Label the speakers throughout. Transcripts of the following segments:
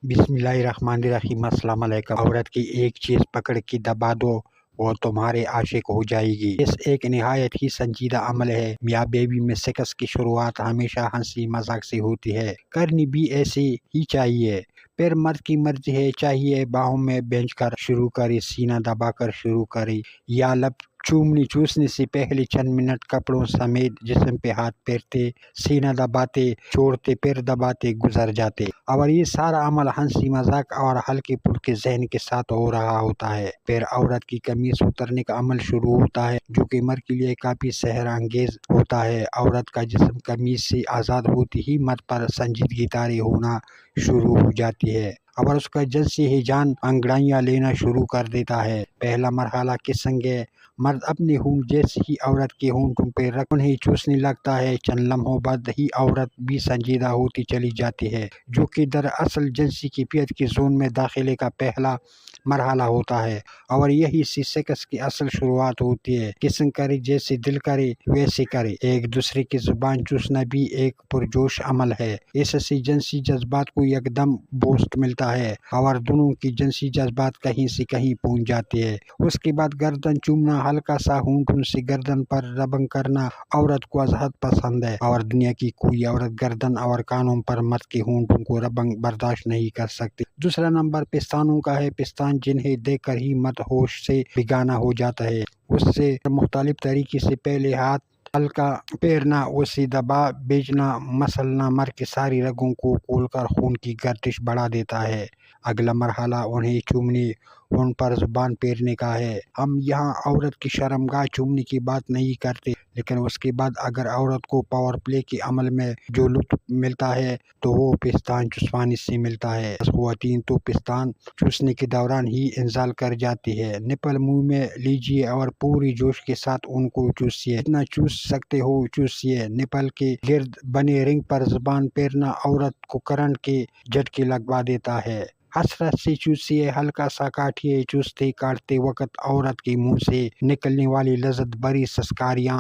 Speaker 1: بسم اللہ الرحمن الرحیم۔ السلام علیکم۔ عورت کی ایک چیز پکڑ کے دبا دو، وہ تمہارے عاشق ہو جائے گی۔ اس ایک نہایت ہی سنجیدہ عمل ہے۔ میاں بیوی میں سیکس کی شروعات ہمیشہ ہنسی مذاق سے ہوتی ہے، کرنی بھی ایسے ہی چاہیے۔ پھر مرد کی مرضی ہے، چاہیے باہوں میں بھیج کر شروع کرے، سینہ دبا کر شروع کرے، یا لب چومنے چوسنے سے پہلے چند منٹ کپڑوں سمیت جسم پہ ہاتھ پھیرتے، سینہ دباتے، چھوڑتے، پھر دباتے گزر جاتے، اور یہ سارا عمل ہنسی مذاق اور ہلکے پھلکے ذہن کے ساتھ ہو رہا ہوتا ہے۔ پھر عورت کی قمیص اترنے کا عمل شروع ہوتا ہے، جو کہ مرد کے لیے کافی سحر انگیز ہوتا ہے۔ عورت کا جسم قمیص سے آزاد ہوتی ہی مرد پر سنجیدگی طاری ہونا شروع ہو جاتی ہے، اور اس کا جنسی ہیجان انگڑائیاں لینا شروع کر دیتا ہے۔ پہلا مرحلہ کسنگ ہے۔ مرد اپنے ہونٹ جیسے ہی عورت کے ہونٹوں پہ رکھ انہیں چوسنے لگتا ہے۔ چند لمحوں بعد ہی عورت بھی سنجیدہ ہوتی چلی جاتی ہے، جو کہ دراصل جنسی کیفیت کے زون میں داخلے کا پہلا مرحلہ ہوتا ہے، اور یہی سے سیکس کی اصل شروعات ہوتی ہے۔ کسنگ کرے، جیسے دل کرے ویسے کرے۔ ایک دوسرے کی زبان چوسنا بھی ایک پرجوش عمل ہے۔ اس سے جنسی جذبات کو یک دم بوسٹ ملتا ہے، اور دونوں کی جنسی جذبات کہیں سے کہیں پہنچ جاتے ہیں۔ اس کے بعد گردن چومنا، ہلکا سا ہونٹوں سے گردن پر ربنگ کرنا عورت کو از حد پسند ہے، اور دنیا کی کوئی عورت گردن اور کانوں پر مرد کے ہونٹوں کو ربنگ برداشت نہیں کر سکتی۔ دوسرا نمبر پستانوں کا ہے۔ پستان جنہیں دیکھ کر ہی مرد ہوش سے بیگانہ ہو جاتا ہے۔ اس سے مختلف طریقے سے پہلے ہاتھ ہلکا پھیرنا، اسے دبا بھیجنا، مسلنا مرد کی ساری رگوں کو کھول کر خون کی گردش بڑھا دیتا ہے۔ اگلا مرحلہ انہیں چومنے، ان پر زبان پھیرنے کا ہے۔ ہم یہاں عورت کی شرمگاہ چومنے کی بات نہیں کرتے، لیکن اس کے بعد اگر عورت کو پاور پلے کے عمل میں جو لطف ملتا ہے تو وہ پستان چسوانے سے ملتا ہے۔ خواتین تو پستان چوسنے کے دوران ہی انزال کر جاتی ہے۔ نپل منہ میں لیجیے اور پوری جوش کے ساتھ ان کو چوسیے، جتنا چوس سکتے ہو چوسیے۔ نپل کے گرد بنے رنگ پر زبان پھیرنا عورت کو کرنٹ کے جھٹکے لگوا دیتا ہے۔ حسرت سے چوسیے، ہلکا سا کاٹیے۔ چوستے کاٹتے وقت عورت کے منہ سے نکلنے والی لذت بھری سسکاریاں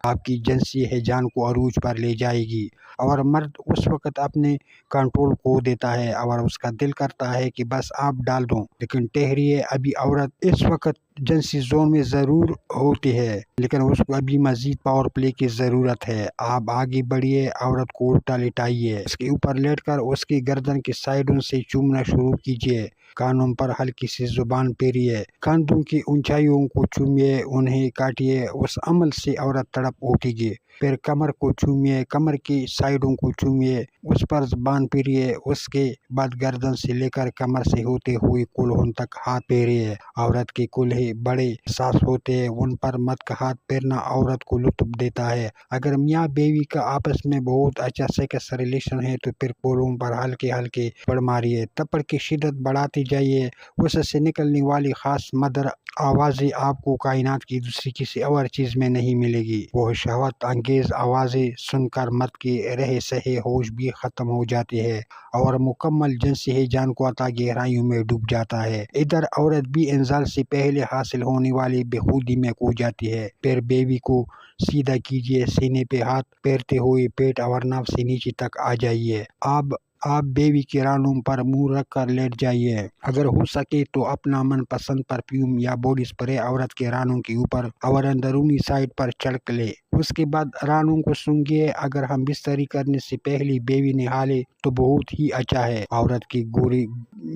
Speaker 1: آپ کی جنسی ہیجان کو عروج پر لے جائے گی، اور مرد اس وقت اپنے کنٹرول کھو دیتا ہے، اور اس کا دل کرتا ہے کہ بس آپ ڈال دوں۔ لیکن ٹھہریے، ابھی عورت اس وقت جنسی زون میں ضرور ہوتی ہے، لیکن اس کو ابھی مزید پاور پلے کی ضرورت ہے۔ آپ آگے بڑھیے، عورت کو الٹا لٹائیے، اس کے اوپر لیٹ کر اس کی گردن کی سائڈوں سے چومنا شروع کیجیے۔ کانوں پر ہلکی سی زبان پھیریے، کاندھوں کی اونچائیوں کو چومیے، انہیں کاٹیے۔ اس عمل سے عورت تڑپ اٹھے گی۔ پھر کمر کو چومیے، کمر کی سائڈوں کو چومیے، اس پر زبان پھیریے۔ اس کے بعد گردن سے لے کر کمر سے ہوتے ہوئے کولہوں تک ہاتھ پھیریے۔ عورت کے کولہے بڑے حساس ہوتے ہیں، ان پر مرد کا ہاتھ پھیرنا عورت کو لطف دیتا ہے۔ اگر میاں بیوی کا آپس میں بہت اچھا سیکس ریلیشن ہے تو پھر کولہوں پر ہلکے ہلکے تھپڑ ماریے، تھپڑ کی شدت بڑھاتے جائیے۔ اس سے نکلنے والی خاص مدر آوازیں آپ کو کائنات کی دوسری کسی اور چیز میں نہیں ملے گی۔ وہ شہوت انگیز آوازیں سن کر مرد کے رہے سہے ہوش بھی ختم ہو جاتے ہیں، اور مکمل جنسی ہیجان کو عطا گہرائیوں میں ڈوب جاتا ہے۔ ادھر عورت بھی انزال سے پہلے حاصل ہونے والی بے خودی میں کھو جاتی ہے۔ پھر بیوی کو سیدھا کیجیے، سینے پہ ہاتھ پھیرتے ہوئے پیٹ اور ناف سے نیچے تک آ جائیے۔ آپ بیوی کے رانوں پر منہ رکھ کر لیٹ جائیے۔ اگر ہو سکے تو اپنا من پسند پرفیوم یا باڈی سپرے عورت کے رانوں کے اوپر اور اندرونی سائڈ پر چھڑک لے۔ اس کے بعد رانوں کو سونگھیے۔ اگر ہم بستری کرنے سے پہلے بیوی نہا لے تو بہت ہی اچھا ہے۔ عورت کے گورے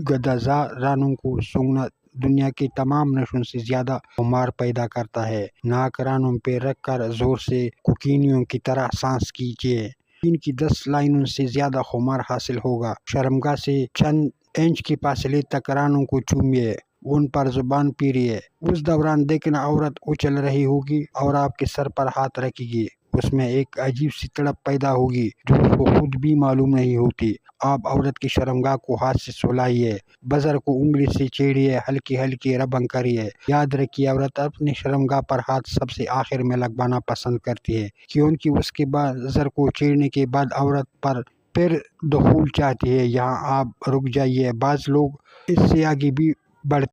Speaker 1: گدازار رانوں کو سونگھنا دنیا کے تمام نشوں سے زیادہ خمار پیدا کرتا ہے۔ ناک رانوں پہ رکھ کر زور سے کوکینیوں کی طرح سانس کھینچیے۔ 3 کی 10 لائنوں سے زیادہ خمار حاصل ہوگا۔ شرمگاہ سے چند انچ کے فاصلے تک رانوں کو چومیے، ان پر زبان پھیریے۔ اس دوران دیکھنا عورت اچھل رہی ہوگی اور آپ کے سر پر ہاتھ رکھے گی۔ اس میں ایک عجیب سی تڑپ پیدا ہوگی جو اس کو خود بھی معلوم نہیں ہوتی۔ آپ عورت کی شرمگاہ کو ہاتھ سے سلائیے، بزر کو انگلی سے چھیڑیے، ہلکی ہلکی ربنگ کریے۔ یاد رکھیے، عورت اپنی شرمگاہ پر ہاتھ سب سے آخر میں لگوانا پسند کرتی ہے، کیونکہ اس کے بعد بزر کو چھیڑنے کے بعد عورت پر پھر دخول چاہتی ہے۔ یہاں آپ رک جائیے، بعض لوگ اس سے آگے بھی بڑھتے